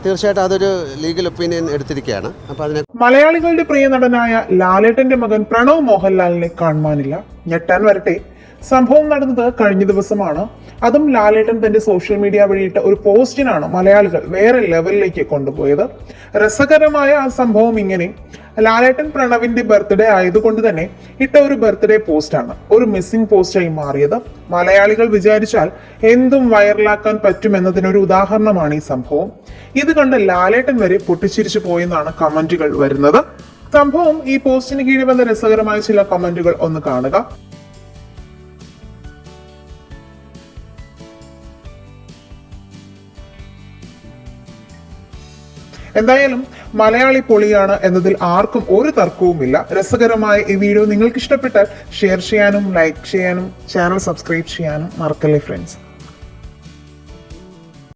തീർച്ചയായിട്ടും അതൊരു legal opinion എടുത്തിരിക്കുകയാണ്. അപ്പോൾ അതിനെ മലയാളികളുടെ പ്രിയ നടനായ ലാലേട്ടന്റെ മകൻ പ്രണവ് മോഹൻലാലിനെ കാണുവാനില്ല. ഞെട്ടാൻ വരട്ടെ, സംഭവം നടന്നത് കഴിഞ്ഞ ദിവസമാണ്. അതും ലാലേട്ടൻ തന്റെ സോഷ്യൽ മീഡിയ വഴിയിട്ട ഒരു പോസ്റ്റിനാണ് മലയാളികൾ വേറെ ലെവലിലേക്ക് കൊണ്ടുപോയത്. രസകരമായ ആ സംഭവം ഇങ്ങനെ: ലാലേട്ടൻ പ്രണവിന്റെ ബർത്ത്ഡേ ആയതുകൊണ്ട് തന്നെ ഇട്ട ഒരു ബർത്ത്ഡേ പോസ്റ്റാണ് ഒരു മിസ്സിംഗ് പോസ്റ്റായി മാറിയത്. മലയാളികൾ വിചാരിച്ചാൽ എന്തും വൈറലാക്കാൻ പറ്റുമെന്നതിനൊരു ഉദാഹരണമാണ് ഈ സംഭവം. ഇത് കണ്ട് ലാലേട്ടൻ വരെ പൊട്ടിച്ചിരിച്ചു പോയെന്നാണ് കമന്റുകൾ വരുന്നത്. സംഭവം ഈ പോസ്റ്റിന് കീഴിൽ വന്ന രസകരമായ ചില കമന്റുകൾ ഒന്ന് കാണുക. എന്തായാലും മലയാളി പൊളിയാണ് എന്നതിൽ ആർക്കും ഒരു തർക്കവുമില്ല. രസകരമായ ഈ വീഡിയോ നിങ്ങൾക്ക് ഇഷ്ടപ്പെട്ടാൽ ഷെയർ ചെയ്യാനും ലൈക്ക് ചെയ്യാനും ചാനൽ സബ്സ്ക്രൈബ് ചെയ്യാനും മറക്കല്ലേ ഫ്രണ്ട്സ്.